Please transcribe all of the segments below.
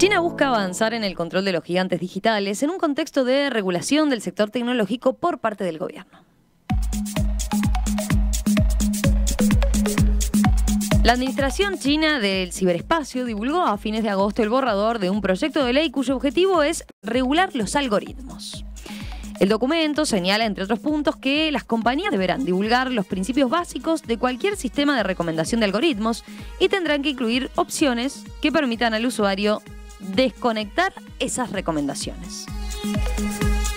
China busca avanzar en el control de los gigantes digitales en un contexto de regulación del sector tecnológico por parte del gobierno. La administración china del ciberespacio divulgó a fines de agosto el borrador de un proyecto de ley cuyo objetivo es regular los algoritmos. El documento señala, entre otros puntos, que las compañías deberán divulgar los principios básicos de cualquier sistema de recomendación de algoritmos y tendrán que incluir opciones que permitan al usuario desconectar esas recomendaciones.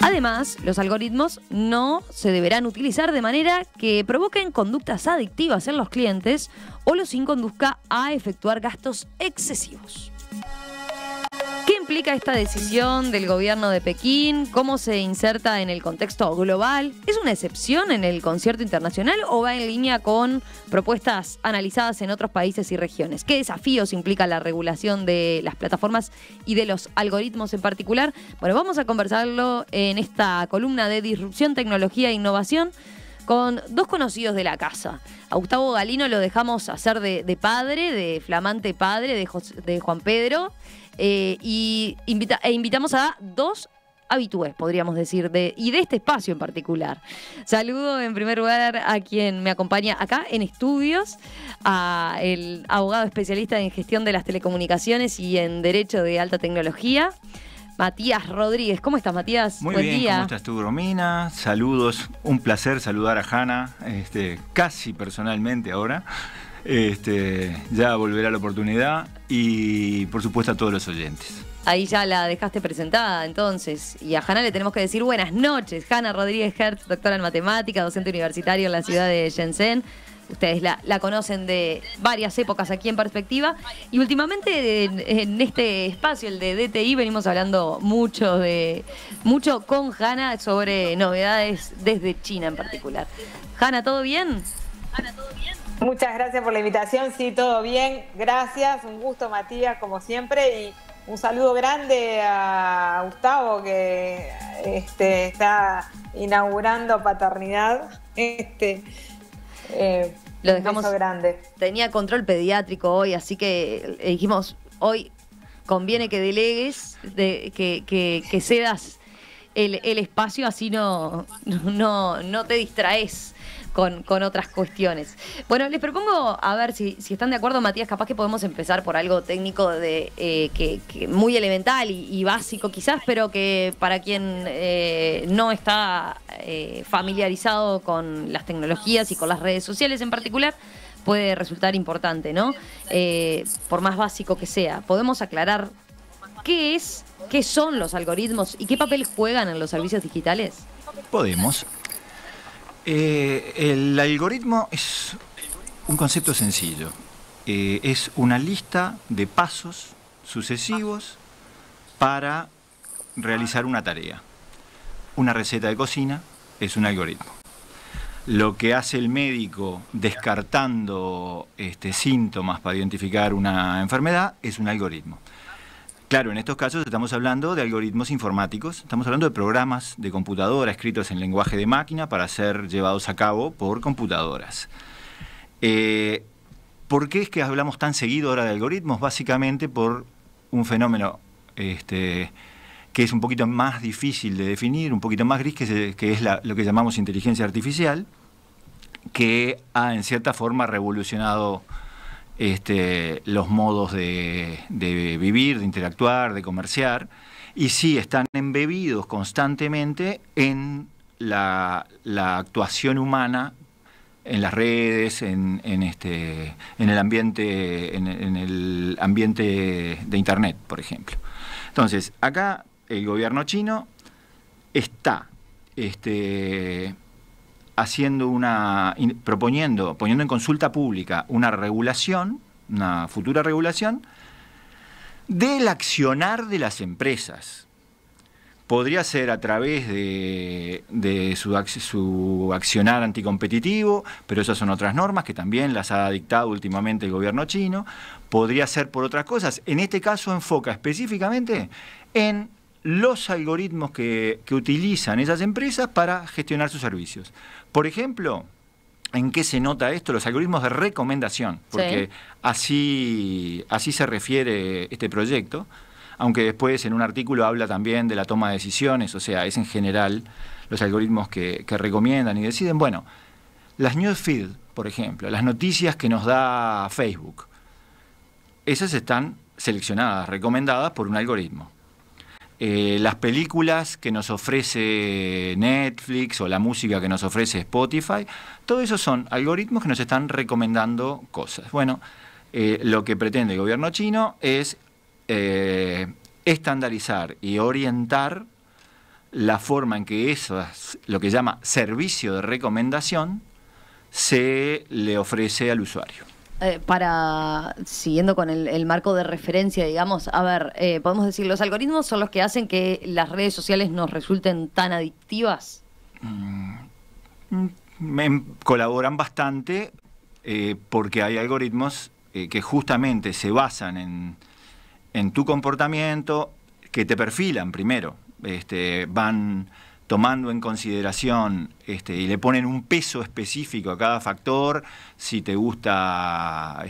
Además, los algoritmos no se deberán utilizar de manera que provoquen conductas adictivas en los clientes o los conduzca a efectuar gastos excesivos. ¿Qué implica esta decisión del gobierno de Pekín? ¿Cómo se inserta en el contexto global? ¿Es una excepción en el concierto internacional o va en línea con propuestas analizadas en otros países y regiones? ¿Qué desafíos implica la regulación de las plataformas y de los algoritmos en particular? Bueno, vamos a conversarlo en esta columna de Disrupción, Tecnología e Innovación con dos conocidos de la casa. A Gustavo Galino lo dejamos hacer de padre, de flamante padre de Juan Pedro. Invitamos a dos habitués, podríamos decir, y de este espacio en particular. Saludo en primer lugar a quien me acompaña acá en estudios, a el abogado especialista en gestión de las telecomunicaciones y en derecho de alta tecnología, Matías Rodríguez. ¿Cómo estás, Matías? Muy Buen bien, día. ¿Cómo estás tú, Romina? Saludos, un placer saludar a Hanna, casi personalmente ahora. Ya volverá la oportunidad y por supuesto a todos los oyentes. Ahí ya la dejaste presentada entonces, y a Hanna le tenemos que decir buenas noches. Hanna Rodríguez Hertz, doctora en matemática, docente universitario en la ciudad de Shenzhen. Ustedes la conocen de varias épocas aquí en Perspectiva, y últimamente en este espacio, el de DTI, venimos hablando mucho con Hanna sobre novedades desde China en particular. Hanna, ¿todo bien? Muchas gracias por la invitación, sí, todo bien, gracias, un gusto, Matías, como siempre, y un saludo grande a Gustavo, que está inaugurando paternidad. Lo dejamos, un beso grande. Tenía control pediátrico hoy, así que dijimos, hoy conviene que delegues, que cedas el espacio, así no te distraes con otras cuestiones. Bueno, les propongo, a ver si están de acuerdo, Matías, capaz que podemos empezar por algo técnico que muy elemental y básico quizás, pero que para quien no está familiarizado con las tecnologías y con las redes sociales en particular, puede resultar importante, ¿no? Por más básico que sea. ¿Podemos aclarar qué son los algoritmos y qué papel juegan en los servicios digitales? Podemos. El algoritmo es un concepto sencillo. Es una lista de pasos sucesivos para realizar una tarea. Una receta de cocina es un algoritmo. Lo que hace el médico descartando síntomas para identificar una enfermedad es un algoritmo. Claro, en estos casos estamos hablando de algoritmos informáticos, estamos hablando de programas de computadora escritos en lenguaje de máquina para ser llevados a cabo por computadoras. ¿Por qué es que hablamos tan seguido ahora de algoritmos? Básicamente por un fenómeno que es un poquito más difícil de definir, un poquito más gris, que es lo que llamamos inteligencia artificial, que ha en cierta forma revolucionado los modos de vivir, de interactuar, de comerciar, y sí están embebidos constantemente en la actuación humana en las redes, en el ambiente de Internet, por ejemplo. Entonces, acá el gobierno chino está poniendo en consulta pública una regulación, una futura regulación del accionar de las empresas. Podría ser a través de su accionar anticompetitivo, pero esas son otras normas que también las ha dictado últimamente el gobierno chino. Podría ser por otras cosas. En este caso enfoca específicamente en los algoritmos que utilizan esas empresas para gestionar sus servicios. Por ejemplo, ¿en qué se nota esto? Los algoritmos de recomendación, porque sí, así se refiere este proyecto, aunque después en un artículo habla también de la toma de decisiones, o sea, es en general los algoritmos que recomiendan y deciden. Bueno, las newsfeed, por ejemplo, las noticias que nos da Facebook, esas están seleccionadas, recomendadas por un algoritmo. Las películas que nos ofrece Netflix o la música que nos ofrece Spotify, todo eso son algoritmos que nos están recomendando cosas. Bueno, lo que pretende el gobierno chino es estandarizar y orientar la forma en que esas, lo que llama servicio de recomendación, se le ofrece al usuario. Siguiendo con el marco de referencia, digamos, a ver, podemos decir, ¿los algoritmos son los que hacen que las redes sociales nos resulten tan adictivas? Colaboran bastante porque hay algoritmos que justamente se basan en tu comportamiento, que te perfilan primero, van tomando en consideración y le ponen un peso específico a cada factor, si te gusta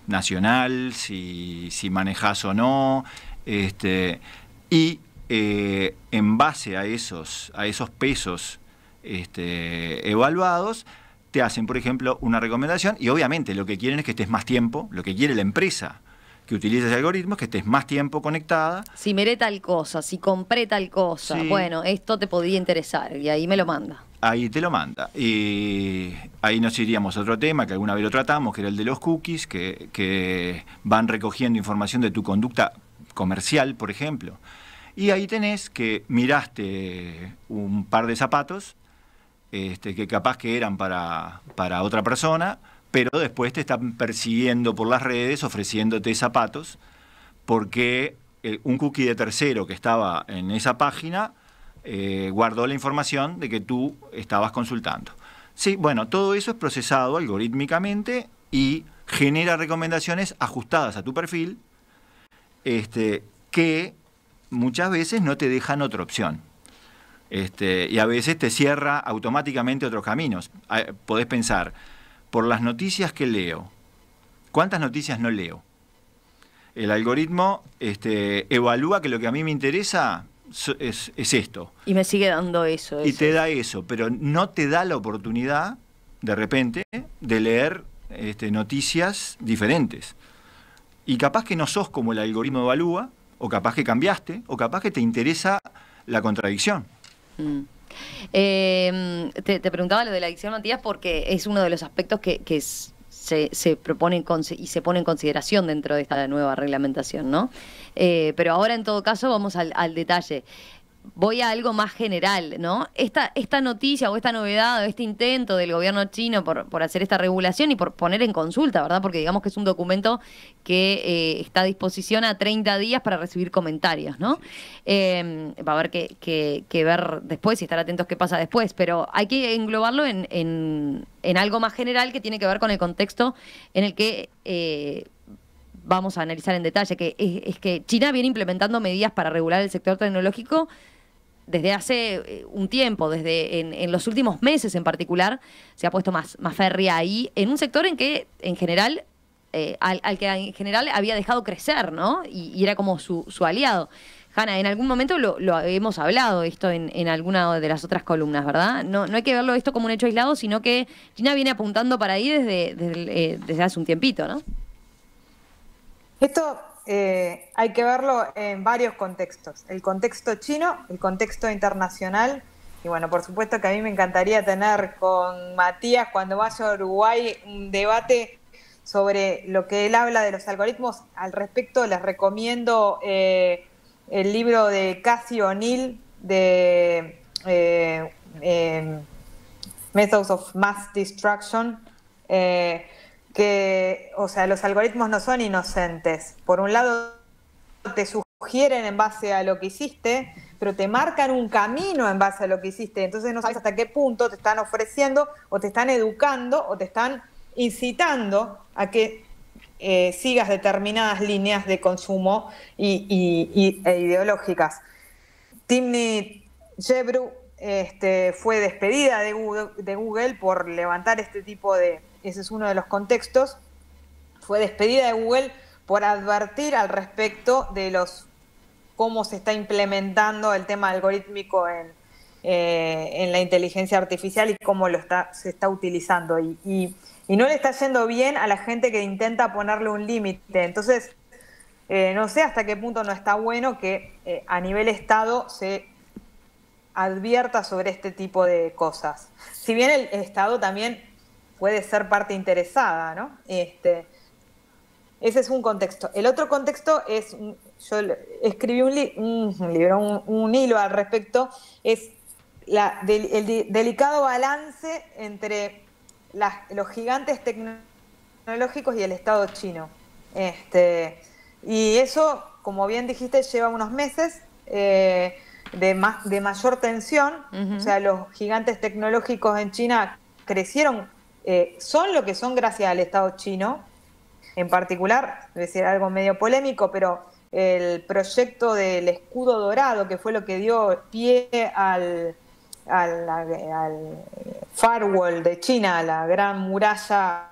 nacional, si manejas o no, y en base a esos pesos evaluados, te hacen, por ejemplo, una recomendación, y obviamente lo que quieren es que estés más tiempo, lo que quiere la empresa que utiliza ese algoritmo es que estés más tiempo conectada. Si miré tal cosa, si compré tal cosa, sí, bueno, esto te podría interesar, y ahí me lo manda. Ahí te lo manda. Y ahí nos iríamos a otro tema que alguna vez lo tratamos, que era el de los cookies, que van recogiendo información de tu conducta comercial, por ejemplo. Y ahí tenés que miraste un par de zapatos, que capaz que eran para otra persona, pero después te están persiguiendo por las redes ofreciéndote zapatos porque un cookie de tercero que estaba en esa página guardó la información de que tú estabas consultando. Sí, bueno, todo eso es procesado algorítmicamente y genera recomendaciones ajustadas a tu perfil, que muchas veces no te dejan otra opción. Y a veces te cierra automáticamente otros caminos. Podés pensar, por las noticias que leo, ¿cuántas noticias no leo? El algoritmo evalúa que lo que a mí me interesa es esto. Y me sigue dando eso. Y te da eso, pero no te da la oportunidad, de repente, de leer noticias diferentes. Y capaz que no sos como el algoritmo evalúa, o capaz que cambiaste, o capaz que te interesa la contradicción. Te preguntaba lo de la adicción, Matías, porque es uno de los aspectos que se propone y se pone en consideración dentro de esta nueva reglamentación, ¿no? Pero ahora, en todo caso, vamos al detalle. Voy a algo más general, ¿no? Esta noticia o esta novedad o este intento del gobierno chino por hacer esta regulación y por poner en consulta, ¿verdad? Porque digamos que es un documento que está a disposición a 30 días para recibir comentarios, ¿no? Va a haber que ver después y estar atentos qué pasa después, pero hay que englobarlo en algo más general que tiene que ver con el contexto en el que vamos a analizar en detalle, que es que China viene implementando medidas para regular el sector tecnológico desde hace un tiempo, desde en los últimos meses en particular, se ha puesto más férrea ahí, en un sector en que, en general, al que en general había dejado crecer, ¿no? Y era como su aliado. Hanna, en algún momento lo hemos hablado esto en alguna de las otras columnas, ¿verdad? No hay que verlo esto como un hecho aislado, sino que China viene apuntando para ahí desde hace un tiempito, ¿no? Esto hay que verlo en varios contextos. El contexto chino, el contexto internacional. Y bueno, por supuesto que a mí me encantaría tener con Matías, cuando vaya a Uruguay, un debate sobre lo que él habla de los algoritmos. Al respecto, les recomiendo el libro de Cassie O'Neill de Methods of Mass Destruction, que, o sea, los algoritmos no son inocentes. Por un lado, te sugieren en base a lo que hiciste, pero te marcan un camino en base a lo que hiciste. Entonces no sabes hasta qué punto te están ofreciendo o te están educando o te están incitando a que sigas determinadas líneas de consumo e ideológicas. Timnit Gebru fue despedida de Google por levantar este tipo de... Ese es uno de los contextos. Fue despedida de Google por advertir al respecto de los cómo se está implementando el tema algorítmico en la inteligencia artificial y cómo se está utilizando. Y no le está yendo bien a la gente que intenta ponerle un límite. Entonces, no sé hasta qué punto no está bueno que a nivel Estado se advierta sobre este tipo de cosas. Si bien el Estado también puede ser parte interesada, ¿no? Ese es un contexto. El otro contexto es, yo escribí un hilo al respecto, es el delicado balance entre los gigantes tecnológicos y el Estado chino. Y eso, como bien dijiste, lleva unos meses de mayor tensión. O sea, los gigantes tecnológicos en China crecieron, son lo que son gracias al Estado chino. En particular, es decir, algo medio polémico, pero el proyecto del escudo dorado, que fue lo que dio pie al firewall de China, la gran muralla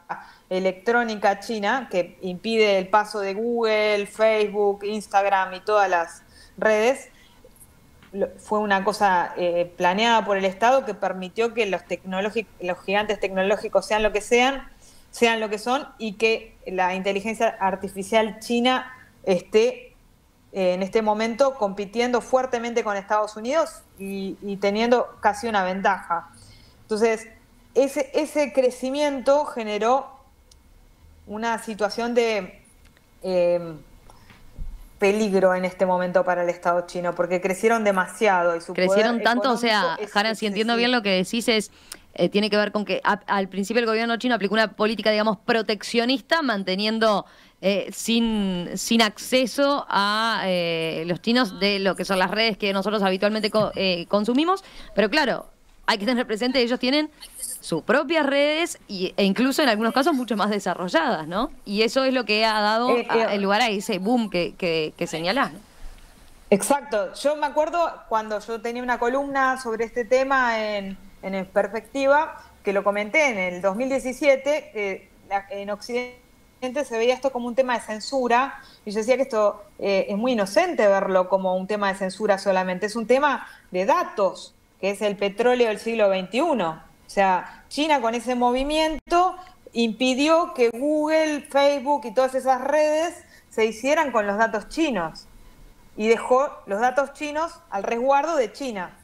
electrónica china, que impide el paso de Google, Facebook, Instagram y todas las redes. Fue una cosa planeada por el Estado que permitió que los gigantes tecnológicos sean lo que son, y que la inteligencia artificial china esté en este momento compitiendo fuertemente con Estados Unidos y teniendo casi una ventaja. Entonces, ese crecimiento generó una situación de peligro en este momento para el Estado chino, porque crecieron demasiado. Y su crecieron poder tanto, o sea, Jara, si entiendo bien lo que decís tiene que ver con que al principio el gobierno chino aplicó una política, digamos, proteccionista, manteniendo sin acceso a los chinos de lo que son las redes que nosotros habitualmente consumimos. Pero claro, hay que tener presente que ellos tienen sus propias redes e incluso en algunos casos mucho más desarrolladas, ¿no? Y eso es lo que ha dado lugar a ese boom que señalás, ¿no? Exacto. Yo me acuerdo cuando yo tenía una columna sobre este tema en Perspectiva, que lo comenté en el 2017, en Occidente se veía esto como un tema de censura, y yo decía que esto es muy inocente verlo como un tema de censura solamente, es un tema de datos, que es el petróleo del siglo XXI. O sea, China con ese movimiento impidió que Google, Facebook y todas esas redes se hicieran con los datos chinos, y dejó los datos chinos al resguardo de China.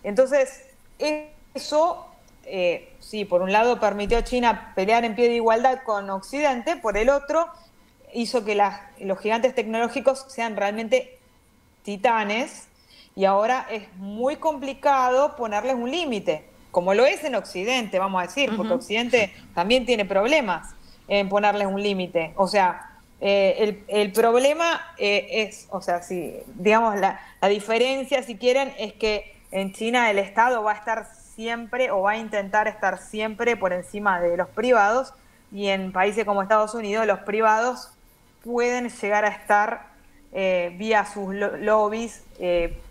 Entonces, eso, sí, por un lado permitió a China pelear en pie de igualdad con Occidente, por el otro hizo que los gigantes tecnológicos sean realmente titanes, y ahora es muy complicado ponerles un límite, como lo es en Occidente, vamos a decir, porque Occidente también tiene problemas en ponerles un límite. O sea, el problema es, o sea, si, digamos, la diferencia, si quieren, es que en China el Estado va a estar siempre, o va a intentar estar siempre por encima de los privados, y en países como Estados Unidos los privados pueden llegar a estar vía sus lobbies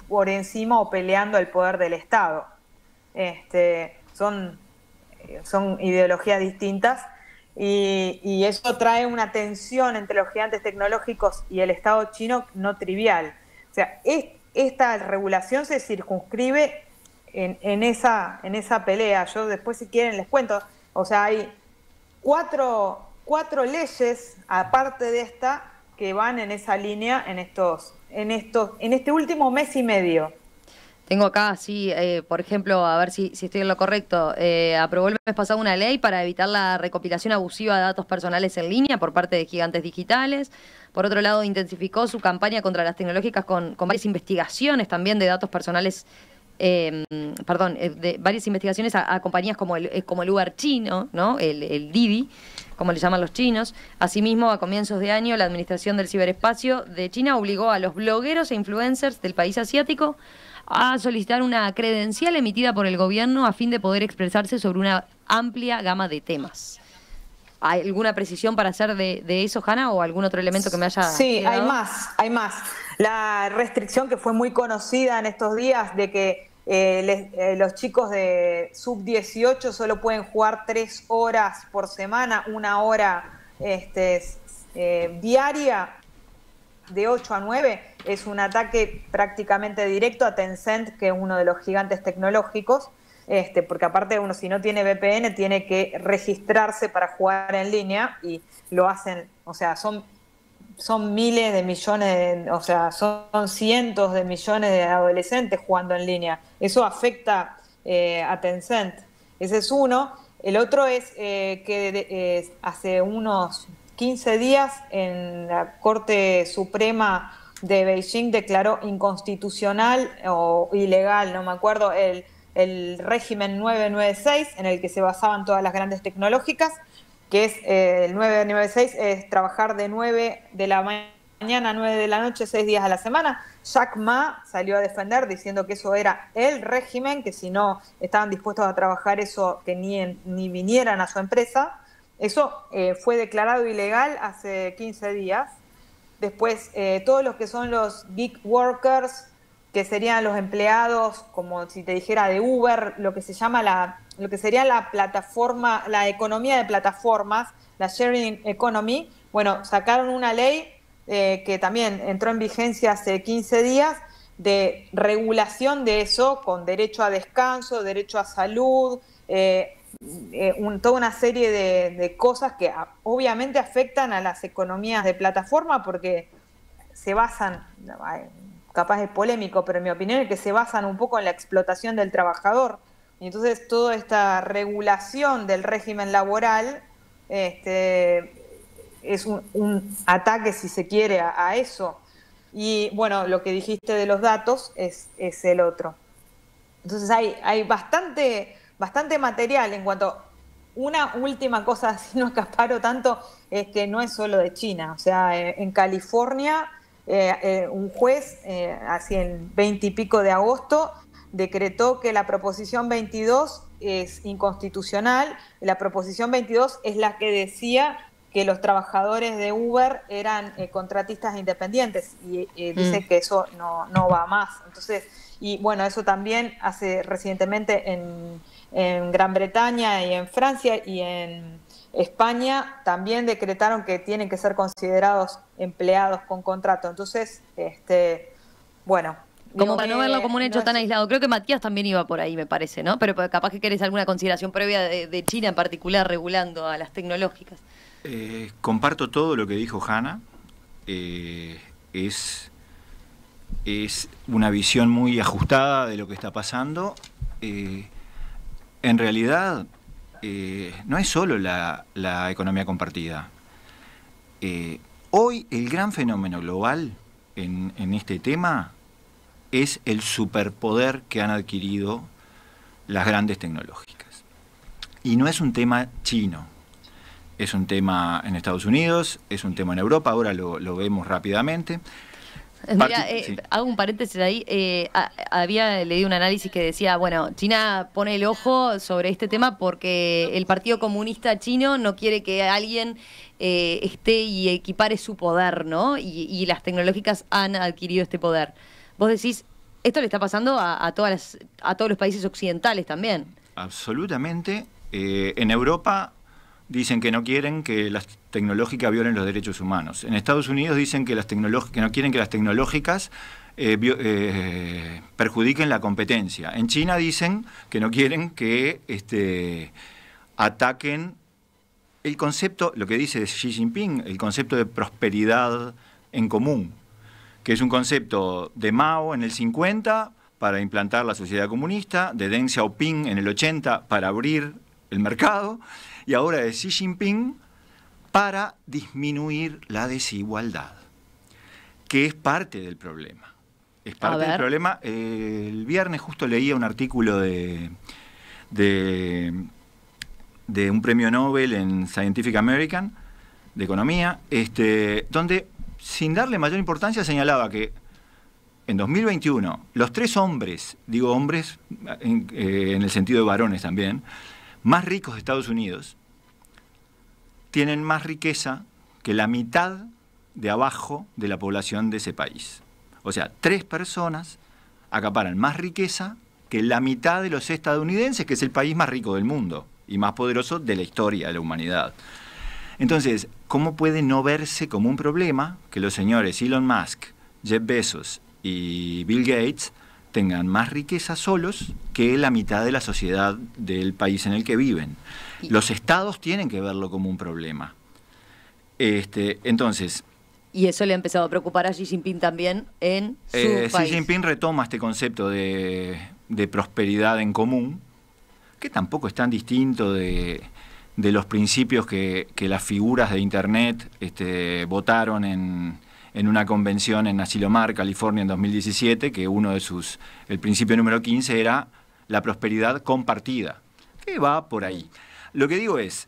por encima o peleando el poder del Estado. Son ideologías distintas, y eso trae una tensión entre los gigantes tecnológicos y el Estado chino no trivial. O sea, esta regulación se circunscribe en esa pelea. Yo después, si quieren, les cuento. O sea, hay cuatro leyes, aparte de esta, que van en esa línea en este último mes y medio. Tengo acá, sí, por ejemplo, a ver si estoy en lo correcto, aprobó el mes pasado una ley para evitar la recopilación abusiva de datos personales en línea por parte de gigantes digitales. Por otro lado, intensificó su campaña contra las tecnológicas con varias investigaciones también de datos personales, de varias investigaciones a compañías como el Uber chino, ¿no? El Didi, como le llaman los chinos. Asimismo, a comienzos de año, la Administración del Ciberespacio de China obligó a los blogueros e influencers del país asiático a solicitar una credencial emitida por el gobierno a fin de poder expresarse sobre una amplia gama de temas. ¿Hay alguna precisión para hacer de eso, Hanna, o algún otro elemento que me haya quedado? Hay más. La restricción que fue muy conocida en estos días de que los chicos de sub-18 solo pueden jugar 3 horas por semana, 1 hora diaria, de 8 a 9 es un ataque prácticamente directo a Tencent, que es uno de los gigantes tecnológicos, porque aparte uno, si no tiene VPN, tiene que registrarse para jugar en línea, y lo hacen, o sea, son miles de millones, o sea, son cientos de millones de adolescentes jugando en línea. Eso afecta a Tencent. Ese es uno. El otro es que hace unos 15 días en la Corte Suprema de Beijing declaró inconstitucional o ilegal, no me acuerdo, el régimen 996 en el que se basaban todas las grandes tecnológicas, que es el 996 es trabajar de 9 de la mañana a 9 de la noche, 6 días a la semana. Jack Ma salió a defender diciendo que eso era el régimen, que si no estaban dispuestos a trabajar eso, que ni vinieran a su empresa. Eso fue declarado ilegal hace 15 días. Después, todos los que son los gig workers, que serían los empleados, como si te dijera de Uber, lo que sería la plataforma, la economía de plataformas, la sharing economy. Bueno, sacaron una ley que también entró en vigencia hace 15 días, de regulación de eso, con derecho a descanso, derecho a salud, toda una serie de cosas que obviamente afectan a las economías de plataforma, porque se basan, capaz es polémico, pero en mi opinión es que se basan un poco en la explotación del trabajador. Y entonces toda esta regulación del régimen laboral es un ataque, si se quiere, a eso. Y bueno, lo que dijiste de los datos es el otro. Entonces hay bastante material. En cuanto una última cosa, si no escaparo tanto, es que no es solo de China. O sea, en California, un juez, así en 20 y pico de agosto, decretó que la proposición 22 es inconstitucional. La proposición 22 es la que decía que los trabajadores de Uber eran contratistas independientes, y dice que eso no va más. Entonces, y bueno, eso también hace recientemente en Gran Bretaña y en Francia y en España también decretaron que tienen que ser considerados empleados con contrato. Entonces, bueno. Como para no verlo como un hecho tan aislado. Creo que Matías también iba por ahí, me parece, ¿no? Pero capaz que querés alguna consideración previa de China en particular regulando a las tecnológicas. Comparto todo lo que dijo Hanna. Es una visión muy ajustada de lo que está pasando. En realidad, no es solo la economía compartida. Hoy el gran fenómeno global en este tema es el superpoder que han adquirido las grandes tecnológicas. Y no es un tema chino, es un tema en Estados Unidos, es un tema en Europa, ahora lo vemos rápidamente. Mira, sí. Hago un paréntesis ahí. Había leído un análisis que decía, bueno, China pone el ojo sobre este tema porque el Partido Comunista Chino no quiere que alguien esté y equipare su poder, ¿no? Y las tecnológicas han adquirido este poder. Vos decís, esto le está pasando a todos los países occidentales también. Absolutamente. En Europa dicen que no quieren que las tecnológicas violen los derechos humanos. En Estados Unidos dicen que no quieren que las tecnológicas perjudiquen la competencia. En China dicen que no quieren que ataquen el concepto, lo que dice Xi Jinping, el concepto de prosperidad en común, que es un concepto de Mao en el 50 para implantar la sociedad comunista, de Deng Xiaoping en el 80 para abrir el mercado, y ahora de Xi Jinping para disminuir la desigualdad, que es parte del problema. Es parte del problema. El viernes justo leía un artículo de un premio Nobel en Scientific American de economía, donde, sin darle mayor importancia, señalaba que en 2021 los 3 hombres, digo hombres en el sentido de varones también, más ricos de Estados Unidos, tienen más riqueza que la mitad de abajo de la población de ese país. O sea, 3 personas acaparan más riqueza que la mitad de los estadounidenses, que es el país más rico del mundo y más poderoso de la historia de la humanidad. Entonces, ¿cómo puede no verse como un problema que los señores Elon Musk, Jeff Bezos y Bill Gates tengan más riqueza solos que la mitad de la sociedad del país en el que viven? Los estados tienen que verlo como un problema. Entonces... Y eso le ha empezado a preocupar a Xi Jinping también en su país. Xi Jinping retoma este concepto de prosperidad en común, que tampoco es tan distinto de los principios que las figuras de Internet votaron en una convención en Asilomar, California, en 2017, que el principio número 15 era la prosperidad compartida, que va por ahí. Lo que digo es,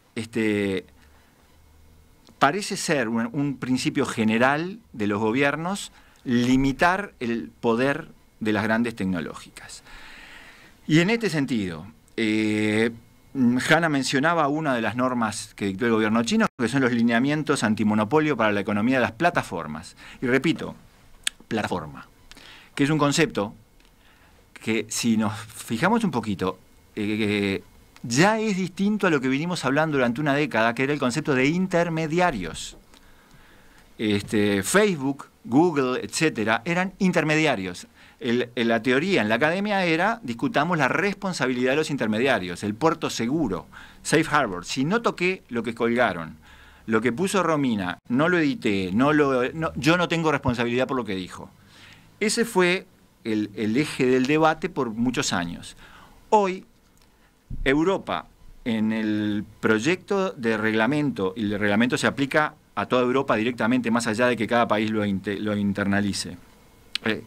parece ser un principio general de los gobiernos limitar el poder de las grandes tecnológicas. Y en este sentido, Hanna mencionaba una de las normas que dictó el gobierno chino, que son los lineamientos antimonopolio para la economía de las plataformas. Y repito, plataforma, que es un concepto que, si nos fijamos un poquito, ya es distinto a lo que vinimos hablando durante una década, que era el concepto de intermediarios. Facebook, Google, etcétera, eran intermediarios. La teoría en la academia era, discutamos la responsabilidad de los intermediarios, el puerto seguro, safe harbor. Si no toqué lo que colgaron, lo que puso Romina, no lo edité, yo no tengo responsabilidad por lo que dijo. Ese fue el eje del debate por muchos años. Hoy, Europa, en el proyecto de reglamento, y el reglamento se aplica a toda Europa directamente, más allá de que cada país lo internalice.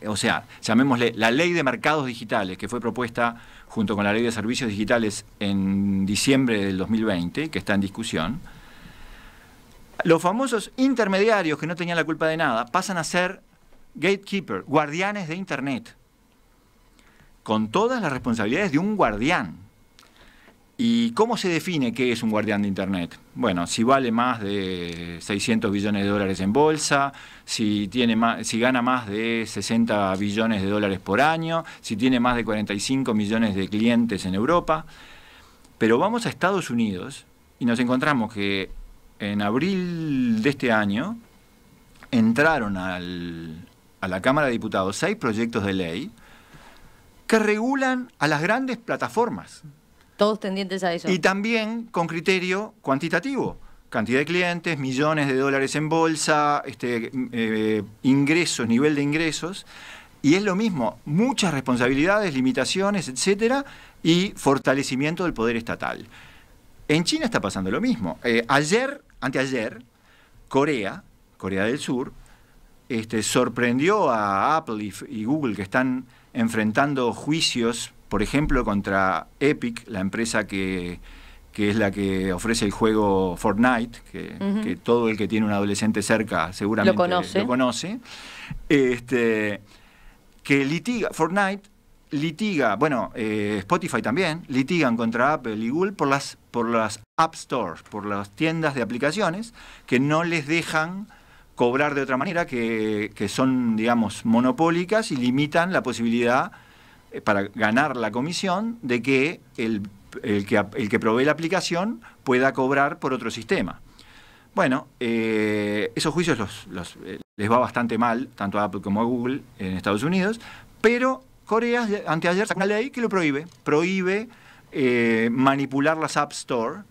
O sea, llamémosle la ley de mercados digitales, que fue propuesta junto con la ley de servicios digitales en diciembre del 2020, que está en discusión. Los famosos intermediarios, que no tenían la culpa de nada, pasan a ser gatekeeper, guardianes de Internet, con todas las responsabilidades de un guardián. ¿Y cómo se define qué es un guardián de Internet? Bueno, si vale más de 600 billones de dólares en bolsa, si gana más de 60 billones de dólares por año, si tiene más de 45 millones de clientes en Europa. Pero vamos a Estados Unidos y nos encontramos que en abril de este año entraron a la Cámara de Diputados 6 proyectos de ley que regulan a las grandes plataformas. Todos tendientes a eso. Y también con criterio cuantitativo. Cantidad de clientes, millones de dólares en bolsa, ingresos, nivel de ingresos. Y es lo mismo, muchas responsabilidades, limitaciones, etcétera, y fortalecimiento del poder estatal. En China está pasando lo mismo. Anteayer, Corea del Sur, sorprendió a Apple y Google, que están enfrentando juicios, por ejemplo, contra Epic, la empresa que es la que ofrece el juego Fortnite, que todo el que tiene un adolescente cerca seguramente lo conoce. Que Fortnite litiga, Spotify también, litigan contra Apple y Google por las App Stores, por las tiendas de aplicaciones, que no les dejan cobrar de otra manera, que son, digamos, monopólicas y limitan la posibilidad para ganar la comisión de que el que provee la aplicación pueda cobrar por otro sistema. Bueno, esos juicios les va bastante mal, tanto a Apple como a Google en Estados Unidos, pero Corea anteayer sacó una ley que lo prohíbe. Prohíbe manipular las App Store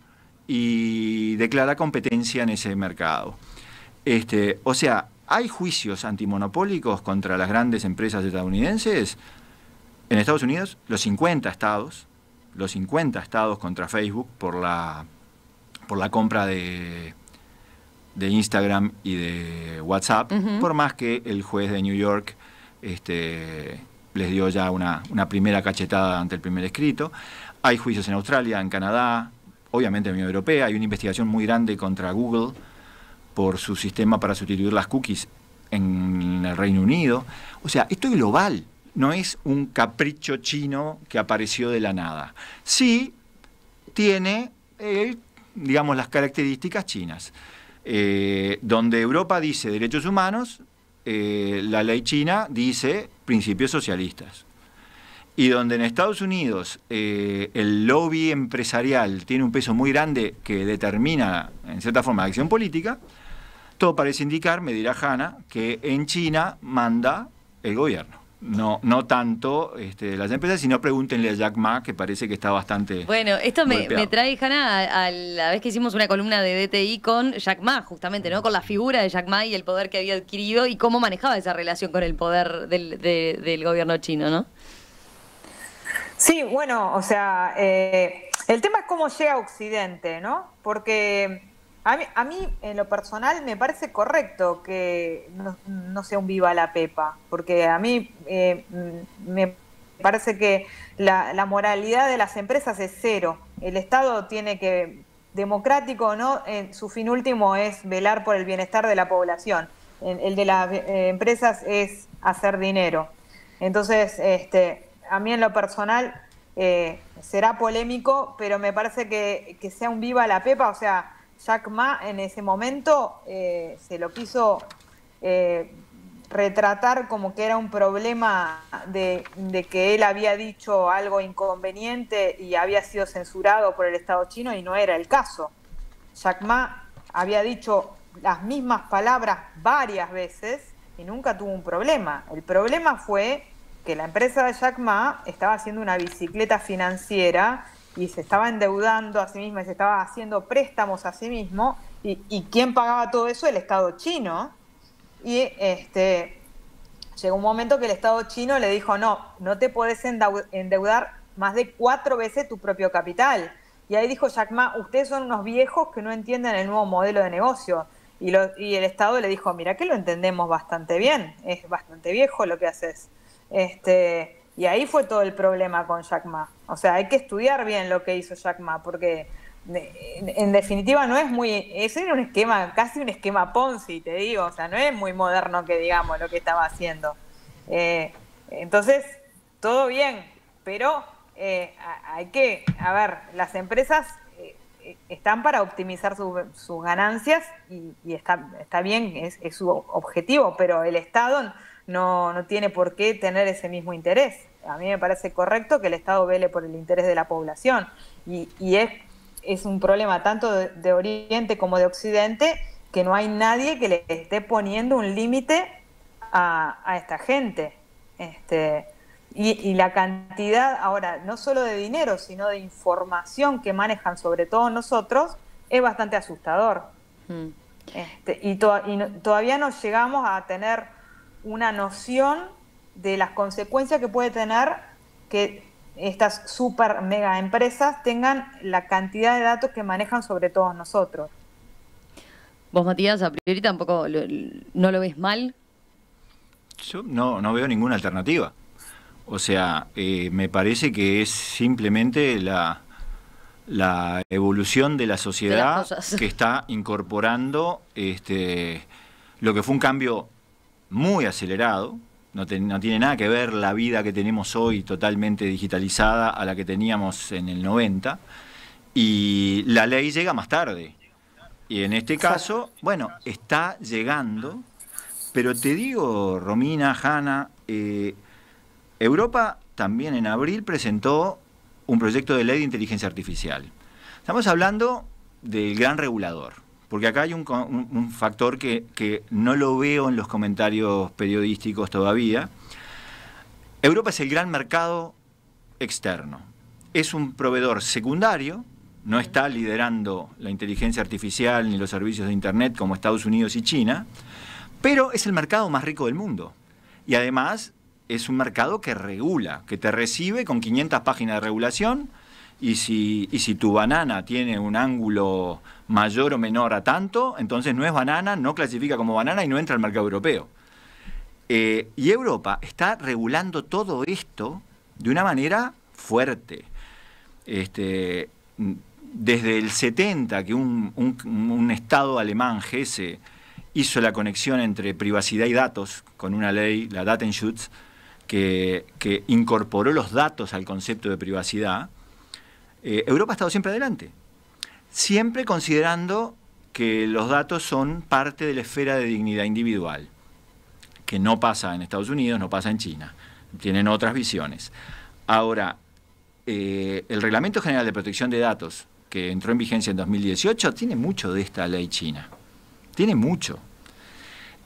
y declara competencia en ese mercado. O sea, hay juicios antimonopólicos contra las grandes empresas estadounidenses. En Estados Unidos, los 50 estados contra Facebook por la compra de Instagram y de WhatsApp, por más que el juez de New York les dio ya una primera cachetada ante el primer escrito. Hay juicios en Australia, en Canadá, obviamente en la Unión Europea. Hay una investigación muy grande contra Google por su sistema para sustituir las cookies en el Reino Unido. O sea, esto es global. No es un capricho chino que apareció de la nada. Sí tiene, digamos, las características chinas. Donde Europa dice derechos humanos, la ley china dice principios socialistas. y donde en Estados Unidos el lobby empresarial tiene un peso muy grande que determina, en cierta forma, la acción política, todo parece indicar, me dirá Hanna, que en China manda el gobierno. No tanto las empresas, sino pregúntenle a Jack Ma, que parece que está bastante Bueno, esto me golpeado. trae, Hanna, a la vez que hicimos una columna de DTI con Jack Ma, justamente, ¿no? Con la figura de Jack Ma y el poder que había adquirido y cómo manejaba esa relación con el poder del gobierno chino, ¿no? Sí, bueno, o sea, el tema es cómo llega a Occidente, ¿no? Porque a mí, en lo personal, me parece correcto que no sea un viva la pepa, porque a mí me parece que la moralidad de las empresas es cero. El Estado tiene que, democrático, ¿no? Su fin último es velar por el bienestar de la población. El de las empresas es hacer dinero. Entonces, a mí en lo personal será polémico, pero me parece que sea un viva la pepa, o sea, Jack Ma en ese momento se lo quiso retratar como que era un problema de que él había dicho algo inconveniente y había sido censurado por el Estado chino, y no era el caso. Jack Ma había dicho las mismas palabras varias veces y nunca tuvo un problema. El problema fue que la empresa de Jack Ma estaba haciendo una bicicleta financiera y se estaba endeudando a sí misma y se estaba haciendo préstamos a sí mismo. ¿Y quién pagaba todo eso? El Estado chino. Y llegó un momento que el Estado chino le dijo, no te podés endeudar más de 4 veces tu propio capital. Y ahí dijo Jack Ma, ustedes son unos viejos que no entienden el nuevo modelo de negocio. Y el Estado le dijo, mira que lo entendemos bastante bien, es bastante viejo lo que haces. Y ahí fue todo el problema con Jack Ma. O sea, hay que estudiar bien lo que hizo Jack Ma, porque en definitiva no es muy... Ese era un esquema, casi un esquema Ponzi, te digo. O sea, no es muy moderno que digamos lo que estaba haciendo. Entonces, todo bien, pero hay que... A ver, las empresas están para optimizar sus ganancias y está bien, es su objetivo, pero el Estado no tiene por qué tener ese mismo interés. A mí me parece correcto que el Estado vele por el interés de la población y es un problema tanto de Oriente como de Occidente, que no hay nadie que le esté poniendo un límite a esta gente. Y la cantidad, ahora, no solo de dinero, sino de información que manejan, sobre todo nosotros, es bastante asustador. Y todavía no llegamos a tener una noción de las consecuencias que puede tener que estas super mega empresas tengan la cantidad de datos que manejan sobre todos nosotros. Vos, Matías, a priori tampoco no lo ves mal. Yo no veo ninguna alternativa. O sea, me parece que es simplemente la evolución de la sociedad que está incorporando lo que fue un cambio muy acelerado. No tiene nada que ver la vida que tenemos hoy totalmente digitalizada a la que teníamos en el 90. Y la ley llega más tarde. Y en este caso, bueno, está llegando. Pero te digo, Romina, Hanna, Europa también en abril presentó un proyecto de ley de inteligencia artificial. Estamos hablando del gran regulador, porque acá hay un factor que no lo veo en los comentarios periodísticos todavía. Europa es el gran mercado externo. Es un proveedor secundario, no está liderando la inteligencia artificial ni los servicios de Internet como Estados Unidos y China, pero es el mercado más rico del mundo. Y además es un mercado que regula, que te recibe con 500 páginas de regulación, y si tu banana tiene un ángulo mayor o menor a tanto, entonces no es banana, no clasifica como banana y no entra al mercado europeo. Y Europa está regulando todo esto de una manera fuerte. Desde el 70, que un Estado alemán, Hesse, hizo la conexión entre privacidad y datos con una ley, la Datenschutz, que incorporó los datos al concepto de privacidad. Europa ha estado siempre adelante, siempre considerando que los datos son parte de la esfera de dignidad individual, que no pasa en Estados Unidos, no pasa en China, tienen otras visiones. Ahora, el Reglamento General de Protección de Datos, que entró en vigencia en 2018, tiene mucho de esta ley china. Tiene mucho.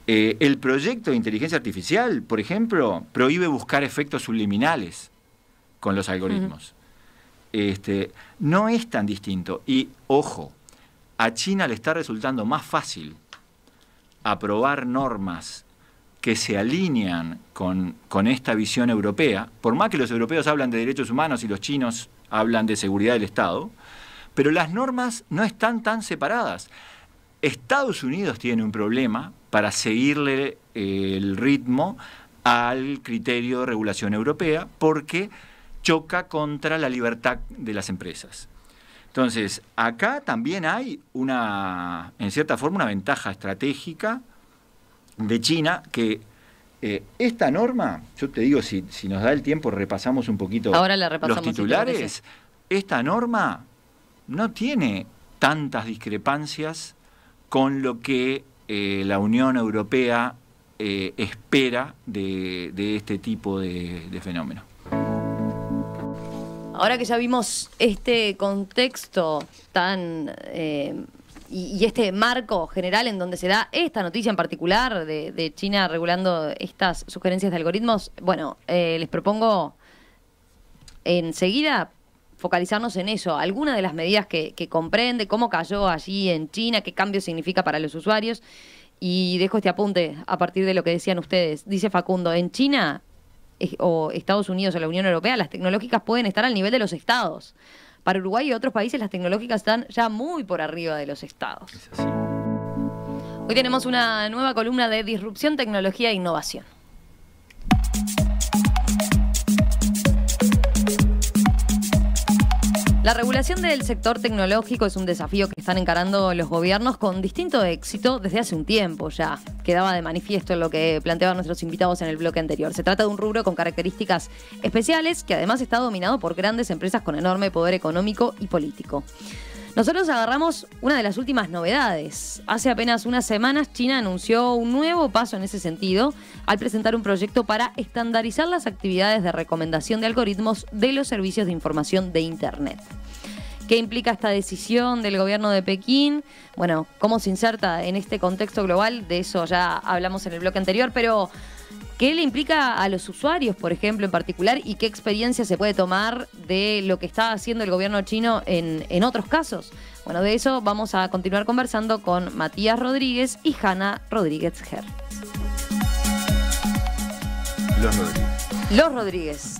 El proyecto de inteligencia artificial, por ejemplo, prohíbe buscar efectos subliminales con los algoritmos. No es tan distinto. Y, ojo, a China le está resultando más fácil aprobar normas que se alinean con esta visión europea, por más que los europeos hablan de derechos humanos y los chinos hablan de seguridad del Estado, pero las normas no están tan separadas. Estados Unidos tiene un problema para seguirle el ritmo al criterio de regulación europea porque choca contra la libertad de las empresas. Entonces, acá también hay en cierta forma, una ventaja estratégica de China que esta norma, yo te digo, si nos da el tiempo, repasamos un poquito ahora la repasamos, los titulares. Esta norma no tiene tantas discrepancias con lo que la Unión Europea espera de este tipo de fenómeno. Ahora que ya vimos este contexto tan y este marco general en donde se da esta noticia en particular de China regulando estas sugerencias de algoritmos, bueno, les propongo enseguida focalizarnos en eso, algunas de las medidas que comprende, cómo cayó allí en China, qué cambio significa para los usuarios. Y dejo este apunte a partir de lo que decían ustedes. Dice Facundo, en China o Estados Unidos o la Unión Europea, las tecnológicas pueden estar al nivel de los estados. Para Uruguay y otros países las tecnológicas están ya muy por arriba de los estados. Es así. Hoy tenemos una nueva columna de disrupción, tecnología e innovación. La regulación del sector tecnológico es un desafío que están encarando los gobiernos con distinto éxito desde hace un tiempo ya. Quedaba de manifiesto lo que planteaban nuestros invitados en el bloque anterior. Se trata de un rubro con características especiales que además está dominado por grandes empresas con enorme poder económico y político. Nosotros agarramos una de las últimas novedades. Hace apenas unas semanas China anunció un nuevo paso en ese sentido al presentar un proyecto para estandarizar las actividades de recomendación de algoritmos de los servicios de información de Internet. ¿Qué implica esta decisión del gobierno de Pekín? Bueno, ¿cómo se inserta en este contexto global? De eso ya hablamos en el bloque anterior, pero ¿qué le implica a los usuarios, por ejemplo, en particular? ¿Y qué experiencia se puede tomar de lo que está haciendo el gobierno chino en otros casos? Bueno, de eso vamos a continuar conversando con Matías Rodríguez y Hanna Rodríguez Hertz. Los Rodríguez.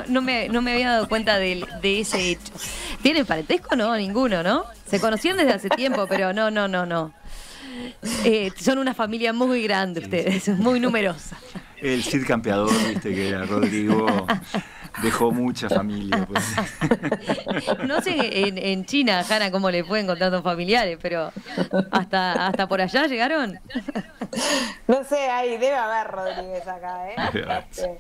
No me había dado cuenta de ese hecho. ¿Tienen parentesco? No, ninguno, ¿no? Se conocían desde hace tiempo, pero no. Son una familia muy grande ustedes, muy numerosa. El Cid Campeador, viste que era Rodrigo, dejó mucha familia. Pues. No sé en China, Hanna, cómo le fue encontrando familiares, pero hasta por allá llegaron. No sé, ahí debe haber Rodríguez acá, ¿eh?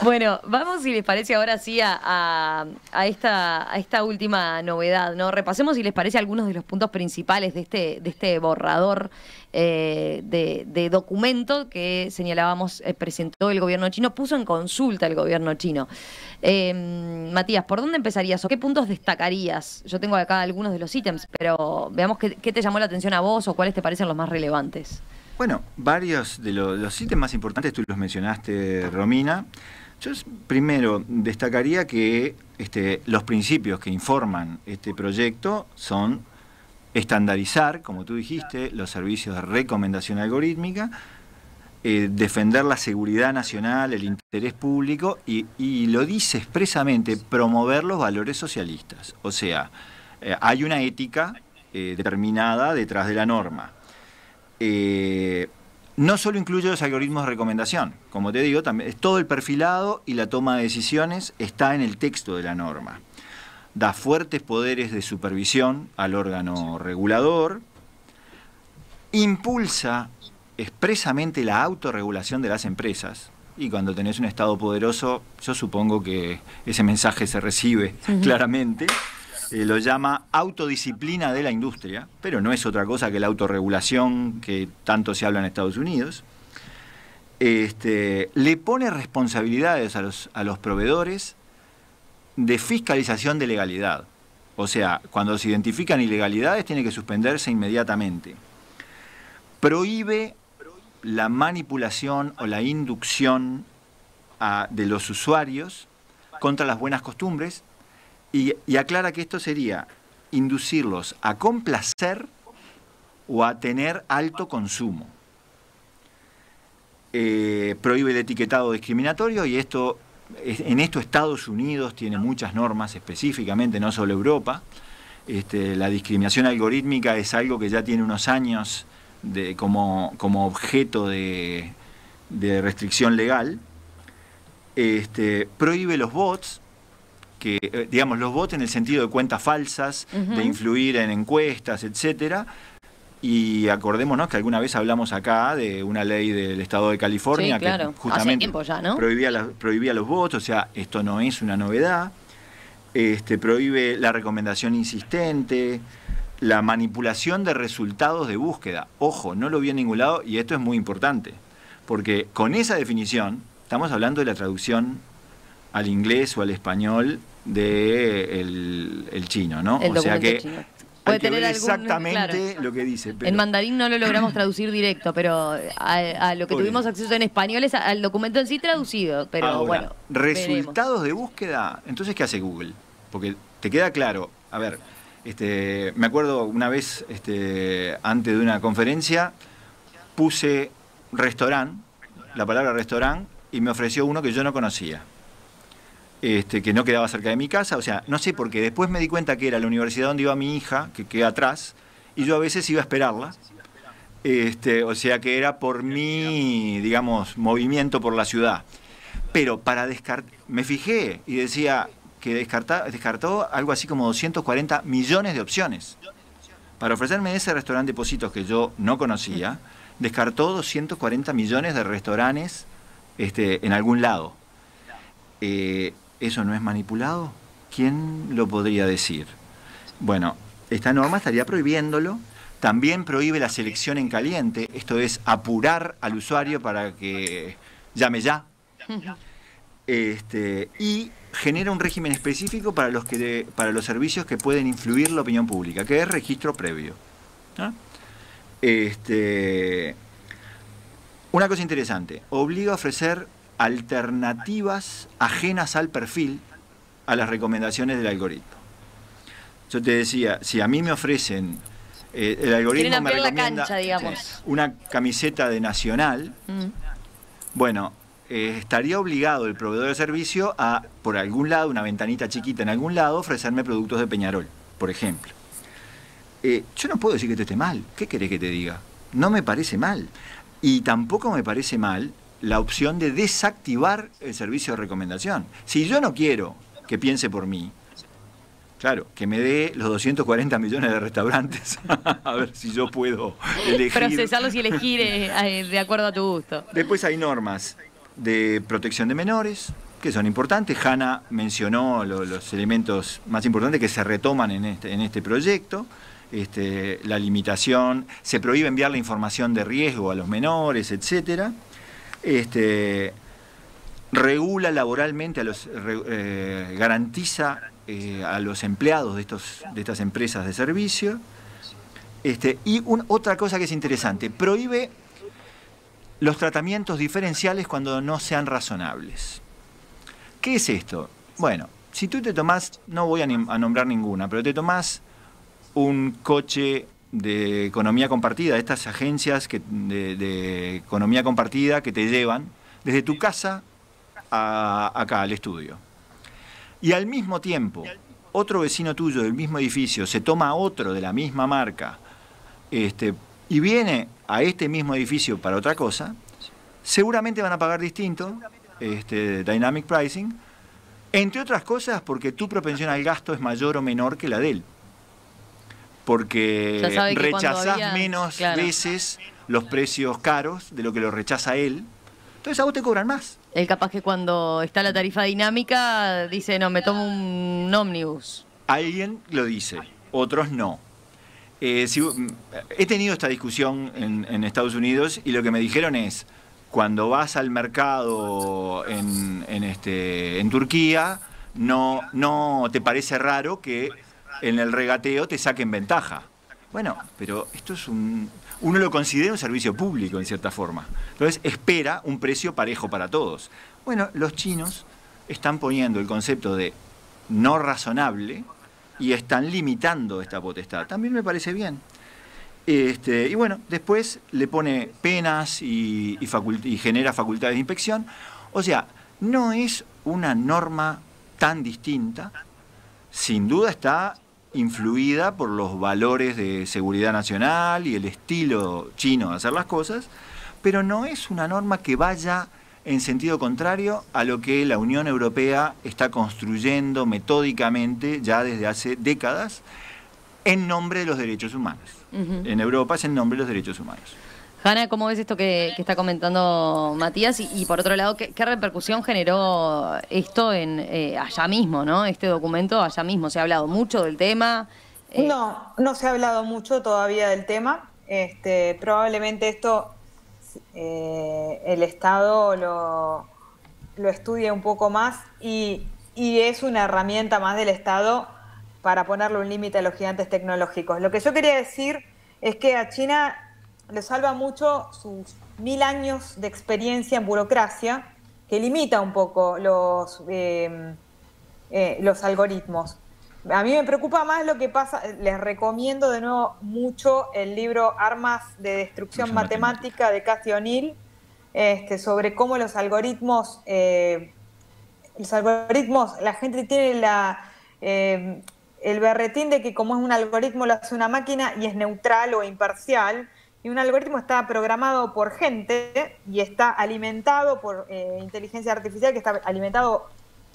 Bueno, vamos, si les parece, ahora sí a esta última novedad, ¿no? Repasemos, si les parece, algunos de los puntos principales de este borrador de documento que señalábamos presentó el gobierno chino, puso en consulta el gobierno chino. Matías, ¿por dónde empezarías o qué puntos destacarías? Yo tengo acá algunos de los ítems, pero veamos qué te llamó la atención a vos o cuáles te parecen los más relevantes. Bueno, varios de los ítems más importantes tú los mencionaste, Romina. Yo primero destacaría que los principios que informan este proyecto son estandarizar, como tú dijiste, los servicios de recomendación algorítmica, defender la seguridad nacional, el interés público y lo dice expresamente, promover los valores socialistas. O sea, hay una ética determinada detrás de la norma. No solo incluye los algoritmos de recomendación, como te digo, también es todo el perfilado y la toma de decisiones está en el texto de la norma. Da fuertes poderes de supervisión al órgano regulador, impulsa expresamente la autorregulación de las empresas, y cuando tenés un Estado poderoso, yo supongo que ese mensaje se recibe claramente. Lo llama autodisciplina de la industria, pero no es otra cosa que la autorregulación que tanto se habla en Estados Unidos. le pone responsabilidades a los proveedores de fiscalización de legalidad. O sea, cuando se identifican ilegalidades tiene que suspenderse inmediatamente. Prohíbe la manipulación o la inducción de los usuarios contra las buenas costumbres y aclara que esto sería inducirlos a complacer o a tener alto consumo. Prohíbe el etiquetado discriminatorio y en esto Estados Unidos tiene muchas normas específicamente, no solo Europa. La discriminación algorítmica es algo que ya tiene unos años como objeto de restricción legal. Prohíbe los bots, digamos los bots en el sentido de cuentas falsas, de influir en encuestas, etcétera. Y acordémonos que alguna vez hablamos acá de una ley del Estado de California, sí, claro, que justamente hace tiempo ya, ¿no? prohibía los bots, o sea, esto no es una novedad. Prohíbe la recomendación insistente, la manipulación de resultados de búsqueda. Ojo, no lo vi en ningún lado y esto es muy importante, porque con esa definición estamos hablando de la traducción al inglés o al español del el chino, ¿no? El o sea que chino. Puede tener ver algún, exactamente claro. lo que dice. Pero... En mandarín no lo logramos traducir directo, pero a lo que tuvimos acceso en español es al documento en sí traducido. Pero ahora, bueno. resultados de búsqueda. Entonces, ¿qué hace Google? Porque te queda claro. A ver, me acuerdo una vez, antes de una conferencia, puse restaurante, la palabra restaurante, y me ofreció uno que yo no conocía. Que no quedaba cerca de mi casa, o sea, no sé por qué. Después me di cuenta que era la universidad donde iba mi hija, que queda atrás, y yo a veces iba a esperarla. O sea que era por mi, digamos, movimiento por la ciudad. Pero para descartar, me fijé y decía que descartó algo así como 240 millones de opciones. Para ofrecerme ese restaurante de Positos que yo no conocía, descartó 240 millones de restaurantes en algún lado. ¿Eso no es manipulado? ¿Quién lo podría decir? Bueno, esta norma estaría prohibiéndolo. También prohíbe la selección en caliente, esto es apurar al usuario para que llame ya. Y genera un régimen específico para los servicios que pueden influir la opinión pública, que es registro previo. ¿No? Una cosa interesante, obliga a ofrecer alternativas ajenas al perfil a las recomendaciones del algoritmo. Yo te decía, si a mí me ofrecen, el algoritmo me recomienda la cancha, digamos. una camiseta de Nacional, bueno, estaría obligado el proveedor de servicio a, por algún lado, una ventanita chiquita en algún lado, ofrecerme productos de Peñarol, por ejemplo. Yo no puedo decir que esto esté mal. ¿Qué querés que te diga? No me parece mal. Y tampoco me parece mal la opción de desactivar el servicio de recomendación. Si yo no quiero que piense por mí, claro, que me dé los 240 millones de restaurantes, a ver si yo puedo elegir. Procesarlos y elegir de acuerdo a tu gusto. Después hay normas de protección de menores, que son importantes. Hanna mencionó los elementos más importantes que se retoman en este proyecto. La limitación, se prohíbe enviar la información de riesgo a los menores, etcétera. Regula laboralmente garantiza a los empleados de estas empresas de servicio. Otra cosa que es interesante, prohíbe los tratamientos diferenciales cuando no sean razonables. ¿Qué es esto? Bueno, si tú te tomás, no voy a nombrar ninguna, pero te tomás un coche de economía compartida, estas agencias de economía compartida que te llevan desde tu casa acá al estudio. Y al mismo tiempo, otro vecino tuyo del mismo edificio se toma otro de la misma marca y viene a este mismo edificio para otra cosa, seguramente van a pagar distinto, dynamic pricing, entre otras cosas porque tu propensión al gasto es mayor o menor que la de él. Porque rechazás menos veces los precios caros de lo que lo rechaza él. Entonces a vos te cobran más. Él capaz que cuando está la tarifa dinámica dice, no, me tomo un ómnibus. Alguien lo dice, otros no. He tenido esta discusión en Estados Unidos y lo que me dijeron es, cuando vas al mercado en Turquía, no te parece raro que en el regateo te saquen ventaja. Bueno, pero esto es uno lo considera un servicio público en cierta forma. Entonces espera un precio parejo para todos. Bueno, los chinos están poniendo el concepto de no razonable y están limitando esta potestad. También me parece bien. Y bueno, después le pone penas y genera facultades de inspección. O sea, no es una norma tan distinta. Sin duda está influida por los valores de seguridad nacional y el estilo chino de hacer las cosas, pero no es una norma que vaya en sentido contrario a lo que la Unión Europea está construyendo metódicamente ya desde hace décadas en nombre de los derechos humanos. En Europa es en nombre de los derechos humanos. Hanna, ¿cómo ves esto que está comentando Matías? Y por otro lado, ¿qué repercusión generó esto allá mismo, ¿no? Este documento allá mismo. ¿Se ha hablado mucho del tema? No se ha hablado mucho todavía del tema. Probablemente esto el Estado lo estudie un poco más y es una herramienta más del Estado para ponerle un límite a los gigantes tecnológicos. Lo que yo quería decir es que a China le salva mucho sus 1000 años de experiencia en burocracia, que limita un poco los algoritmos. A mí me preocupa más lo que pasa. Les recomiendo de nuevo mucho el libro Armas de Destrucción Matemática de Cathy O'Neil, sobre cómo los algoritmos, la gente tiene el berretín de que como es un algoritmo lo hace una máquina y es neutral o imparcial, y un algoritmo está programado por gente y está alimentado por inteligencia artificial, que está alimentado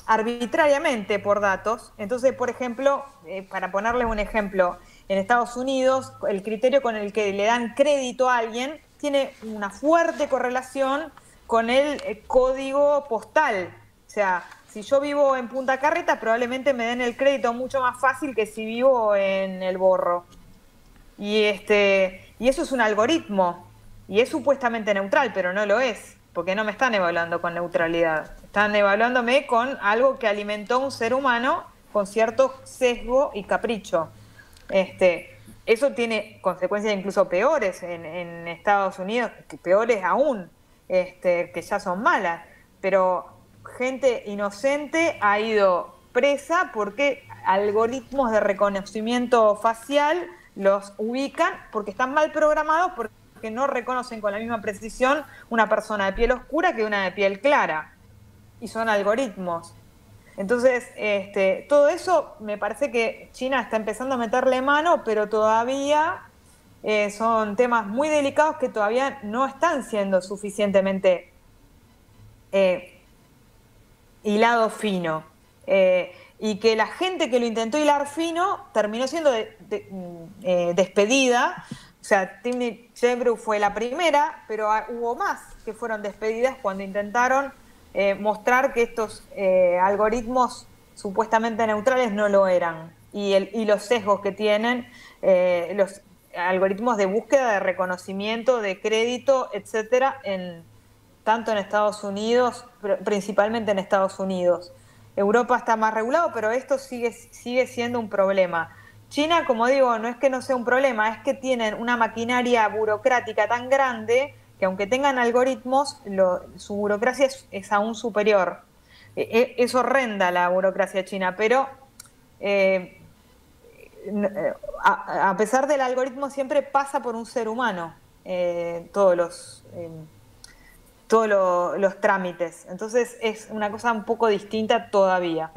arbitrariamente por datos. Entonces, por ejemplo, para ponerles un ejemplo, en Estados Unidos el criterio con el que le dan crédito a alguien tiene una fuerte correlación con el código postal. O sea, si yo vivo en Punta Carretas, probablemente me den el crédito mucho más fácil que si vivo en El Borro. Y eso es un algoritmo, y es supuestamente neutral, pero no lo es, porque no me están evaluando con neutralidad. Están evaluándome con algo que alimentó un ser humano con cierto sesgo y capricho. Eso tiene consecuencias incluso peores en Estados Unidos, peores aún, que ya son malas. Pero gente inocente ha ido presa porque algoritmos de reconocimiento facial los ubican porque están mal programados, porque no reconocen con la misma precisión una persona de piel oscura que una de piel clara. Y son algoritmos. Entonces, todo eso me parece que China está empezando a meterle mano, pero todavía son temas muy delicados que todavía no están siendo suficientemente hilado fino. Y que la gente que lo intentó hilar fino terminó siendo despedida. O sea, Timnit Gebru fue la primera, pero hubo más que fueron despedidas cuando intentaron mostrar que estos algoritmos supuestamente neutrales no lo eran. Y los sesgos que tienen los algoritmos de búsqueda, de reconocimiento, de crédito, etcétera, tanto en Estados Unidos, principalmente en Estados Unidos. Europa está más regulado, pero esto sigue siendo un problema. China, como digo, no es que no sea un problema, es que tienen una maquinaria burocrática tan grande que aunque tengan algoritmos, su burocracia es aún superior. Es horrenda la burocracia china, pero a pesar del algoritmo siempre pasa por un ser humano todos los trámites. Entonces es una cosa un poco distinta todavía.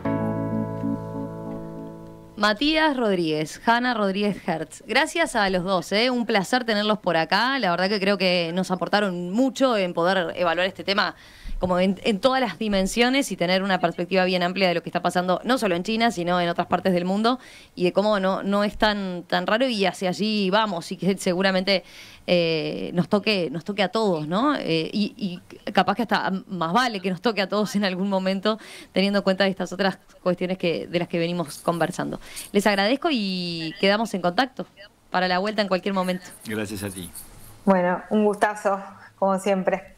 Matías Rodríguez, Hanna Rodríguez Hertz. Gracias a los dos, un placer tenerlos por acá. La verdad que creo que nos aportaron mucho en poder evaluar este tema como en todas las dimensiones y tener una perspectiva bien amplia de lo que está pasando, no solo en China, sino en otras partes del mundo, y de cómo no es tan raro y hacia allí vamos, y que seguramente nos toque a todos, ¿no? Y capaz que hasta más vale que nos toque a todos en algún momento, teniendo en cuenta estas otras cuestiones de las que venimos conversando. Les agradezco y quedamos en contacto para la vuelta en cualquier momento. Gracias a ti. Bueno, un gustazo, como siempre.